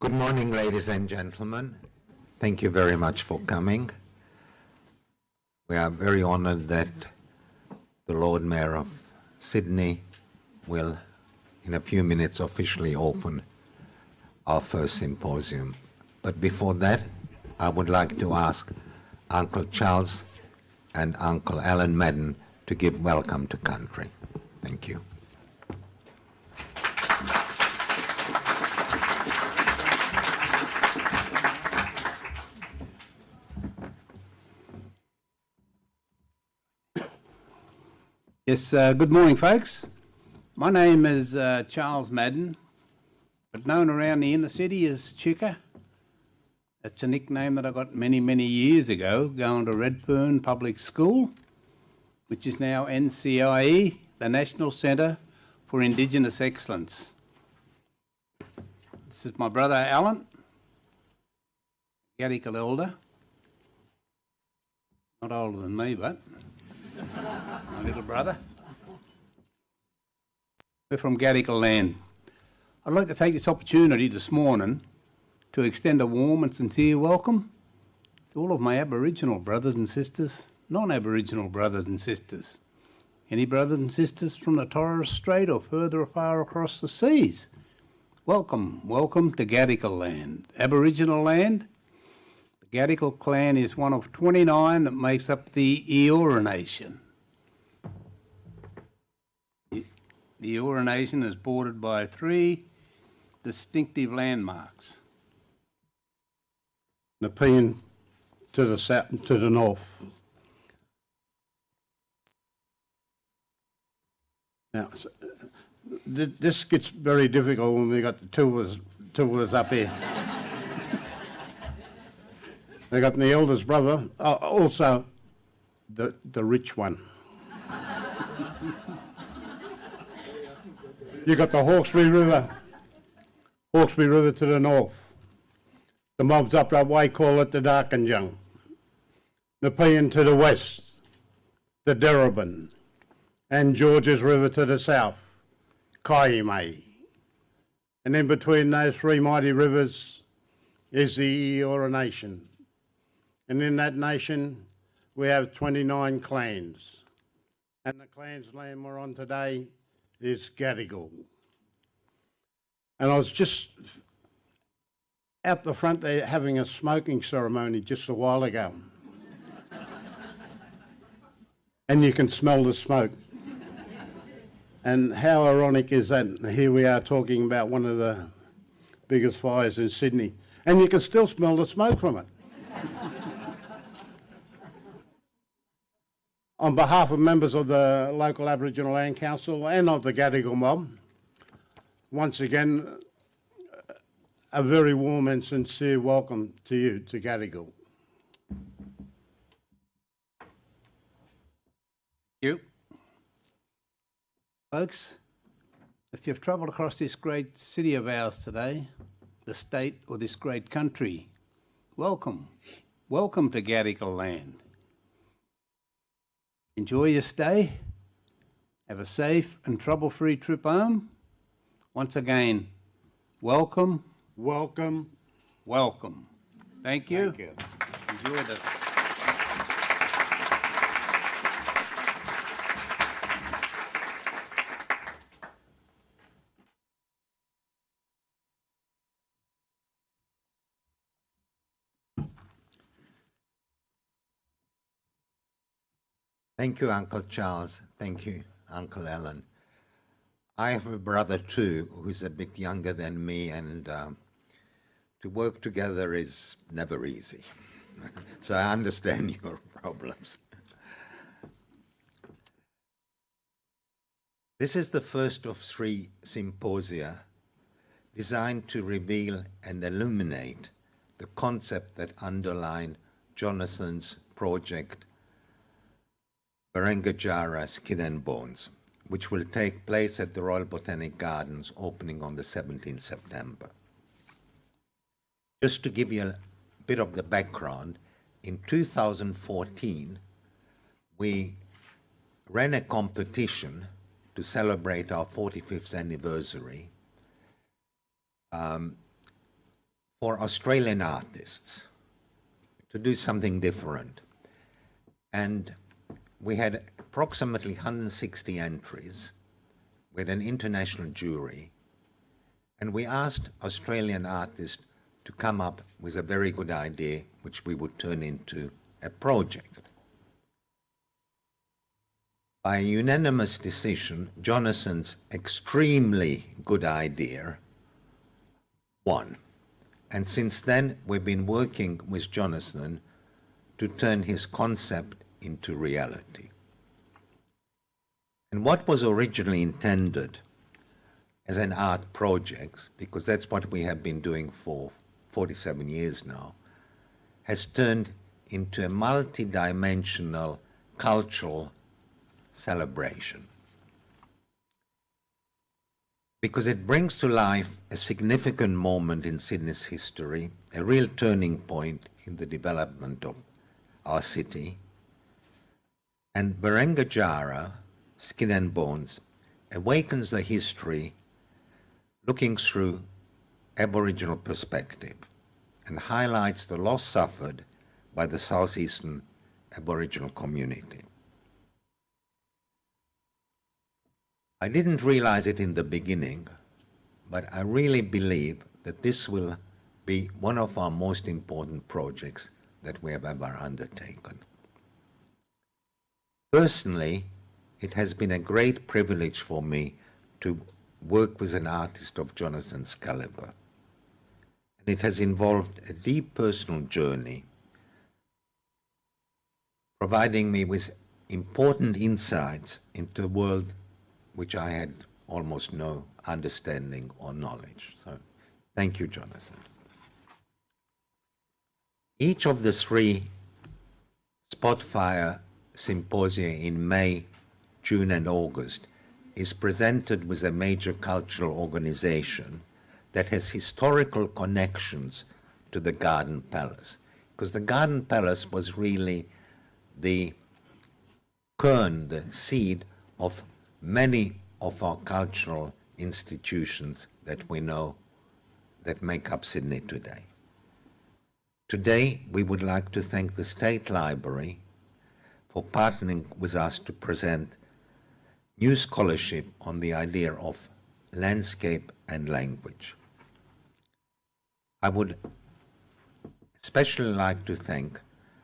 Good morning, ladies and gentlemen. Thank you very much for coming. We are very honoured that the Lord Mayor of Sydney will, in a few minutes, officially open our first symposium. But before that, I would like to ask Uncle Charles and Uncle Alan Madden to give welcome to country. Thank you. Yes, good morning, folks. My name is Charles Madden, but known around the inner city as Chicka. That's a nickname that I got many, many years ago, going to Redfern Public School, which is now NCIE, the National Centre for Indigenous Excellence. This is my brother Alan, Gadigal elder. Not older than me, but my little brother. We're from Gadigal land. I'd like to take this opportunity this morning to extend a warm and sincere welcome to all of my Aboriginal brothers and sisters, non-Aboriginal brothers and sisters, any brothers and sisters from the Torres Strait or further afar across the seas. Welcome, welcome to Gadigal land. Aboriginal land. The Gadigal clan is one of 29 that makes up the Eora Nation. The Eora Nation is bordered by 3 distinctive landmarks. Nepean to the south and to the north. Now, this gets very difficult when we got the two of us up here. They got the eldest brother, also the rich one. You got the Hawkesbury River to the north. The mobs up that way call it the Darkinjung. Nepean to the west, the Derribin, and Georges River to the south, Kaimai. And in between those 3 mighty rivers is the Eora Nation. And in that nation, we have 29 clans. And the clan's land we're on today is Gadigal. And I was just out the front there having a smoking ceremony just a while ago. And you can smell the smoke. And how ironic is that? Here we are talking about one of the biggest fires in Sydney, and you can still smell the smoke from it. On behalf of members of the local Aboriginal Land Council and of the Gadigal mob, once again, a very warm and sincere welcome to you, to Gadigal. You. Folks, if you've travelled across this great city of ours today, the state or this great country, welcome. Welcome to Gadigal land. Enjoy your stay. Have a safe and trouble-free trip home. Once again, welcome. Welcome. Welcome. Thank you. Thank you. Enjoy the... Thank you, Uncle Charles. Thank you, Uncle Alan. I have a brother too, who's a bit younger than me, and to work together is never easy. So I understand your problems. This is the first of 3 symposia designed to reveal and illuminate the concept that underlined Jonathan's project Barrangal Skin and Bones, which will take place at the Royal Botanic Gardens, opening on the 17th September. Just to give you a bit of the background, in 2014, we ran a competition to celebrate our 45th anniversary for Australian artists to do something different. And we had approximately 160 entries with an international jury, and we asked Australian artists to come up with a very good idea which we would turn into a project. By a unanimous decision, Jonathan's extremely good idea won. And since then, we've been working with Jonathan to turn his concept into reality. And what was originally intended as an art project, because that's what we have been doing for 47 years now, has turned into a multi-dimensional cultural celebration. Because it brings to life a significant moment in Sydney's history, a real turning point in the development of our city. And Barrangal Dyara, Skin and Bones, awakens the history looking through Aboriginal perspective and highlights the loss suffered by the southeastern Aboriginal community. I didn't realize it in the beginning, but I really believe that this will be one of our most important projects that we have ever undertaken. Personally, it has been a great privilege for me to work with an artist of Jonathan's caliber. And it has involved a deep personal journey, providing me with important insights into a world which I had almost no understanding or knowledge. So thank you, Jonathan. Each of the three Spotfire Symposia in May, June and August is presented with a major cultural organization that has historical connections to the Garden Palace. Because the Garden Palace was really the kern, the seed of many of our cultural institutions that we know that make up Sydney today. Today, we would like to thank the State Library for partnering with us to present new scholarship on the idea of landscape and language. I would especially like to thank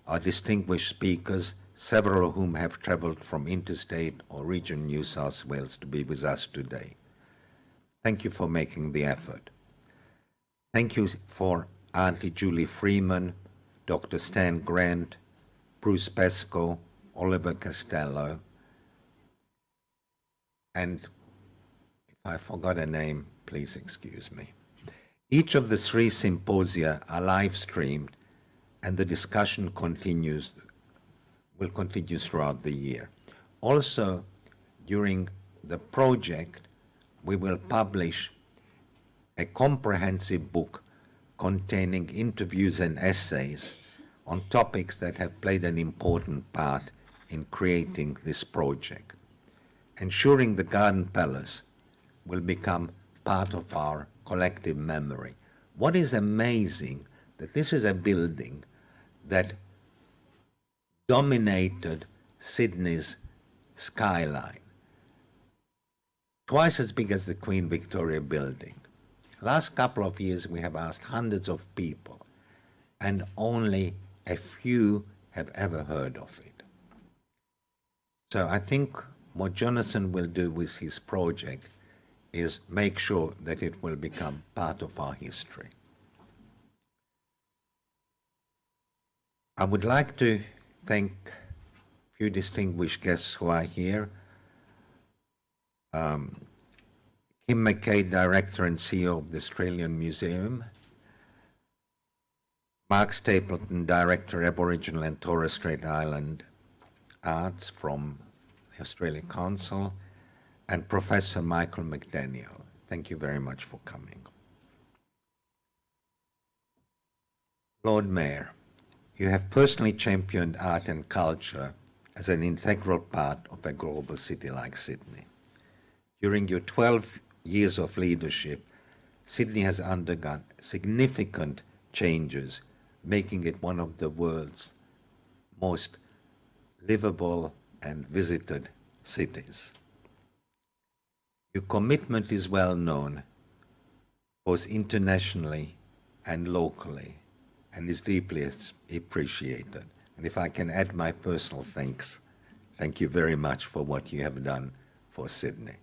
our distinguished speakers, several of whom have travelled from interstate or region New South Wales to be with us today. Thank you for making the effort. Thank you for Auntie Julie Freeman, Dr. Stan Grant, Bruce Pesco, Oliver Costello, and if I forgot a name, please excuse me. Each of the three symposia are live streamed, and the discussion will continue throughout the year. Also, during the project, we will publish a comprehensive book containing interviews and essays on topics that have played an important part in creating this project, ensuring the Garden Palace will become part of our collective memory. What is amazing that this is a building that dominated Sydney's skyline, twice as big as the Queen Victoria building. Last couple of years we have asked hundreds of people and only a few have ever heard of it. So I think what Jonathan will do with his project is make sure that it will become part of our history. I would like to thank a few distinguished guests who are here. Kim McKay, Director and CEO of the Australian Museum. Mark Stapleton, Director, Aboriginal and Torres Strait Island Arts from the Australian Council, and Professor Michael McDaniel. Thank you very much for coming. Lord Mayor, you have personally championed art and culture as an integral part of a global city like Sydney. During your 12 years of leadership, Sydney has undergone significant changes, making it one of the world's most livable and visited cities. Your commitment is well known, both internationally and locally, and is deeply appreciated. And if I can add my personal thanks, thank you very much for what you have done for Sydney.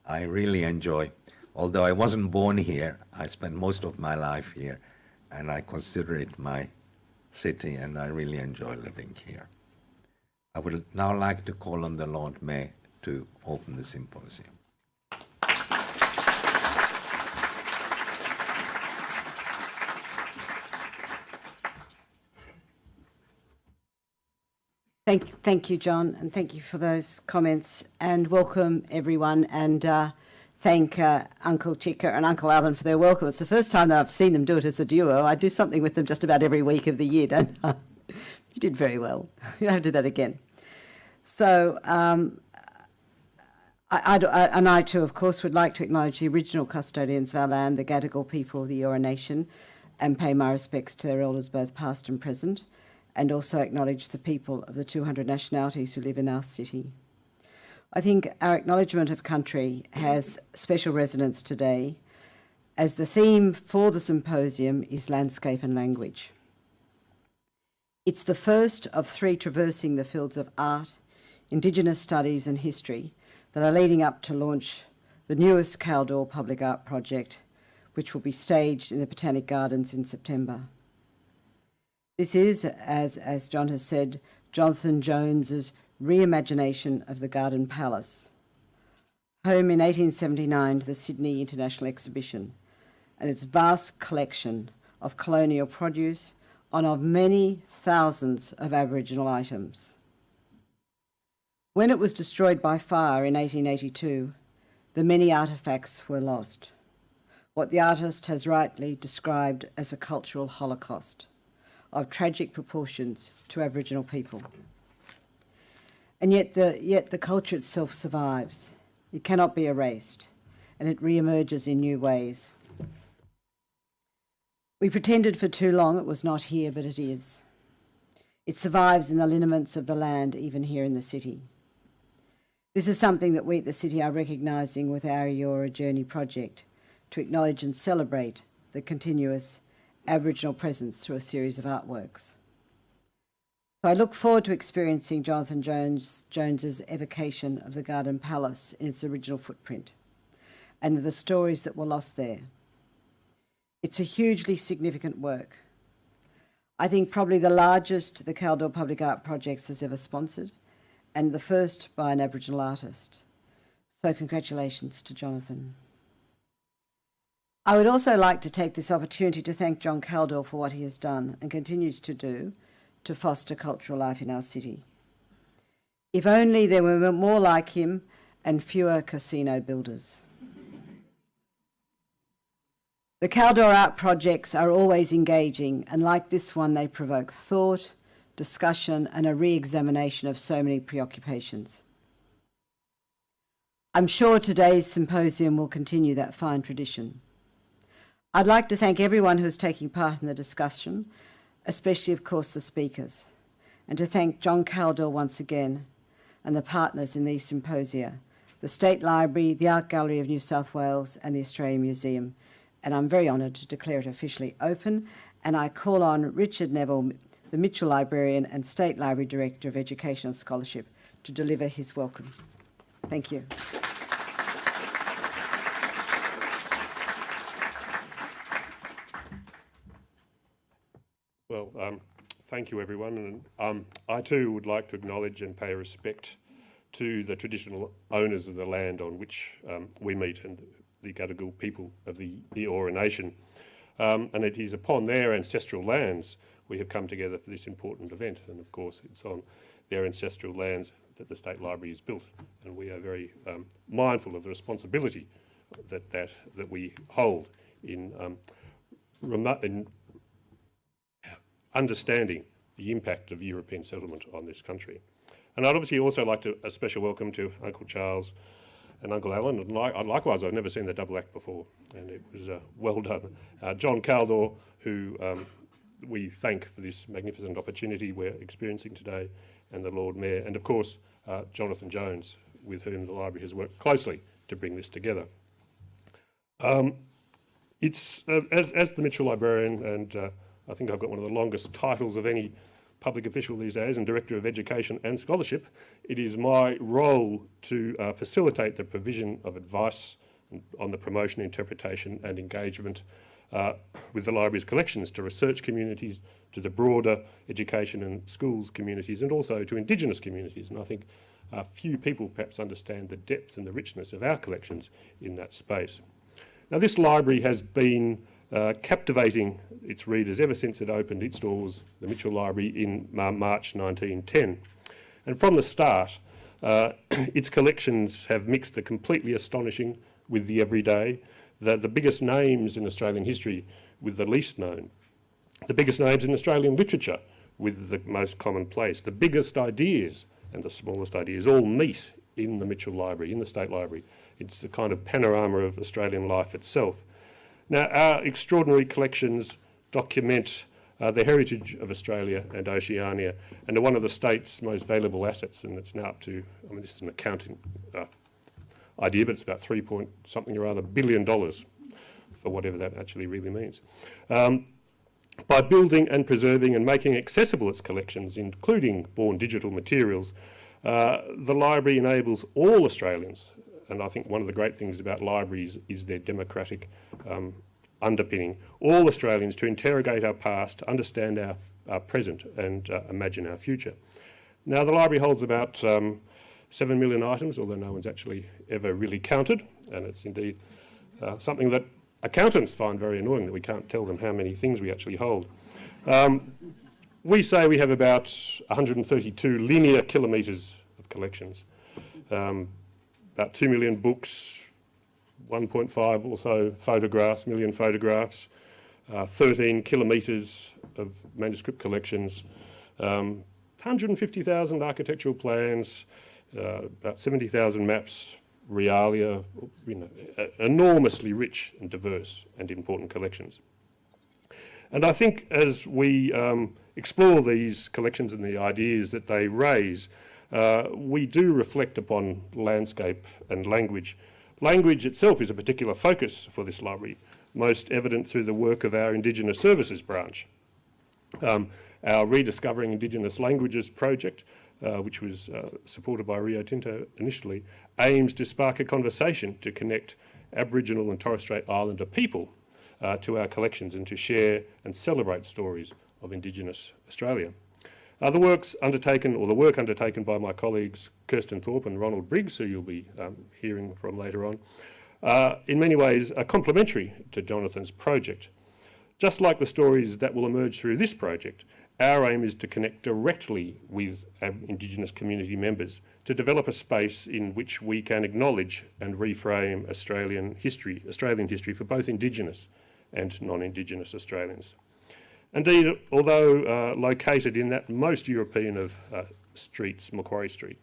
I really enjoy, although I wasn't born here, I spent most of my life here, and I consider it my city, and I really enjoy living here. I would now like to call on the Lord Mayor to open the symposium. Thank you, John, and thank you for those comments, and welcome everyone, and thank Uncle Chica and Uncle Alvin for their welcome. It's the first time that I've seen them do it as a duo. I do something with them just about every week of the year, don't I? You did very well. You have to do that again. So, I too, of course, would like to acknowledge the original custodians of our land, the Gadigal people of the Eora Nation, and pay my respects to their elders, both past and present, and also acknowledge the people of the 200 nationalities who live in our city. I think our acknowledgement of country has special resonance today, as the theme for the symposium is landscape and language. It's the first of three traversing the fields of art, Indigenous studies and history that are leading up to launch the newest Kaldor Public Art Project, which will be staged in the Botanic Gardens in September. This is, as John has said, Jonathan Jones's reimagination of the Garden Palace, home in 1879 to the Sydney International Exhibition, and its vast collection of colonial produce and of many thousands of Aboriginal items. When it was destroyed by fire in 1882, the many artefacts were lost, what the artist has rightly described as a cultural holocaust of tragic proportions to Aboriginal people. And yet the culture itself survives. It cannot be erased, and it re-emerges in new ways. We pretended for too long it was not here, but it is. It survives in the lineaments of the land, even here in the city. This is something that we at the city are recognising with our Eora Journey project, to acknowledge and celebrate the continuous Aboriginal presence through a series of artworks. So I look forward to experiencing Jonathan Jones's evocation of the Garden Palace in its original footprint, and the stories that were lost there. It's a hugely significant work. I think probably the largest the Kaldor Public Art Project has ever sponsored, and the first by an Aboriginal artist. So congratulations to Jonathan. I would also like to take this opportunity to thank John Kaldor for what he has done and continues to do to foster cultural life in our city. If only there were more like him and fewer casino builders. The Kaldor art projects are always engaging, and like this one, they provoke thought, discussion, and a re-examination of so many preoccupations. I'm sure today's symposium will continue that fine tradition. I'd like to thank everyone who is taking part in the discussion, especially, of course, the speakers, and to thank John Kaldor once again and the partners in these symposia, the State Library, the Art Gallery of New South Wales, and the Australian Museum. And I'm very honoured to declare it officially open, and I call on Richard Neville, the Mitchell Librarian and State Library Director of Education and Scholarship, to deliver his welcome. Thank you. Well, thank you everyone, and I too would like to acknowledge and pay respect to the traditional owners of the land on which we meet, and the Gadigal people of the Eora Nation. And it is upon their ancestral lands we have come together for this important event, and of course it's on their ancestral lands that the State Library is built, and we are very mindful of the responsibility that we hold in understanding the impact of European settlement on this country. And I'd obviously also like to a special welcome to Uncle Charles and Uncle Alan, and likewise I've never seen the double act before, and it was well done. John Kaldor, who we thank for this magnificent opportunity we're experiencing today, and the Lord Mayor, and of course Jonathan Jones, with whom the library has worked closely to bring this together. It's as the Mitchell Librarian, and I think I've got one of the longest titles of any public official these days, and Director of Education and Scholarship, it is my role to facilitate the provision of advice on the promotion, interpretation and engagement with the library's collections to research communities, to the broader education and schools communities, and also to Indigenous communities. And I think few people perhaps understand the depth and the richness of our collections in that space. Now, this library has been captivating its readers ever since it opened its doors, the Mitchell Library, in March 1910. And from the start, its collections have mixed the completely astonishing with the everyday, the biggest names in Australian history with the least known, the biggest names in Australian literature with the most commonplace, the biggest ideas and the smallest ideas all meet in the Mitchell Library, in the State Library. It's a kind of panorama of Australian life itself. Now, our extraordinary collections document the heritage of Australia and Oceania, and are one of the state's most valuable assets, and it's now up to, I mean, this is an accounting idea, but it's about $3 billion for whatever that actually really means. By building and preserving and making accessible its collections, including born digital materials, the library enables all Australians, and I think one of the great things about libraries is their democratic underpinning, all Australians to interrogate our past, understand our present and imagine our future. Now, the library holds about 7 million items, although no one's actually ever really counted, and it's indeed something that accountants find very annoying, that we can't tell them how many things we actually hold. We say we have about 132 linear kilometres of collections, about 2 million books, 1.5 or so million photographs, 13 kilometres of manuscript collections, 150,000 architectural plans, about 70,000 maps, realia, enormously rich and diverse and important collections. And I think as we explore these collections and the ideas that they raise, we do reflect upon landscape and language. Language itself is a particular focus for this library, most evident through the work of our Indigenous Services branch. Our Rediscovering Indigenous Languages project, which was supported by Rio Tinto initially, aims to spark a conversation to connect Aboriginal and Torres Strait Islander people to our collections and to share and celebrate stories of Indigenous Australia. The work undertaken by my colleagues Kirsten Thorpe and Ronald Briggs, who you'll be hearing from later on, in many ways are complementary to Jonathan's project. Just like the stories that will emerge through this project, our aim is to connect directly with Indigenous community members to develop a space in which we can acknowledge and reframe Australian history for both Indigenous and non-Indigenous Australians. Indeed, although located in that most European of streets, Macquarie Street,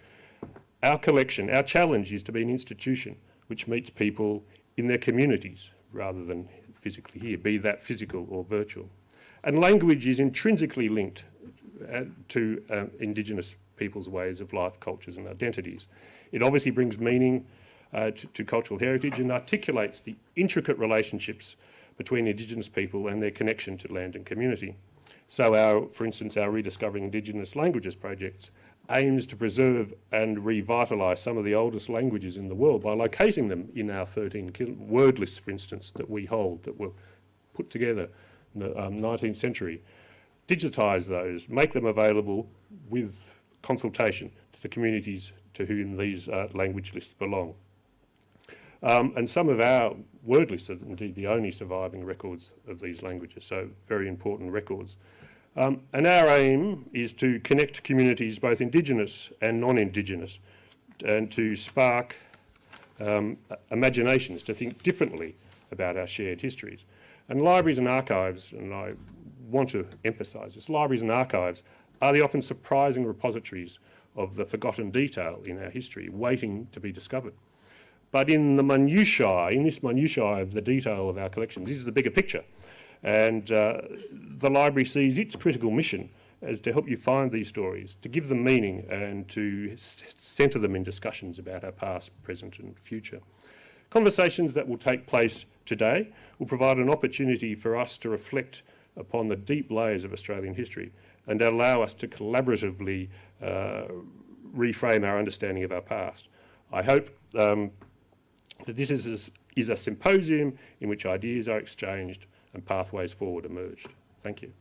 our collection, our challenge is to be an institution which meets people in their communities rather than physically here, be that physical or virtual. And language is intrinsically linked to Indigenous people's ways of life, cultures and identities. It obviously brings meaning to cultural heritage and articulates the intricate relationships between Indigenous people and their connection to land and community. So for instance, our Rediscovering Indigenous Languages project aims to preserve and revitalise some of the oldest languages in the world by locating them in our 13 word lists, for instance, that we hold, that were put together in the 19th century. Digitise those, make them available with consultation to the communities to whom these language lists belong. And some of our word lists are indeed the only surviving records of these languages, so very important records. And our aim is to connect communities, both Indigenous and non-Indigenous, and to spark imaginations to think differently about our shared histories. And libraries and archives, and I want to emphasise this, libraries and archives are the often surprising repositories of the forgotten detail in our history, waiting to be discovered. But in the minutiae, in this minutiae of the detail of our collections, this is the bigger picture. And the library sees its critical mission as to help you find these stories, to give them meaning and to centre them in discussions about our past, present and future. Conversations that will take place today will provide an opportunity for us to reflect upon the deep layers of Australian history and allow us to collaboratively reframe our understanding of our past. I hope that this is a symposium in which ideas are exchanged and pathways forward emerged. Thank you.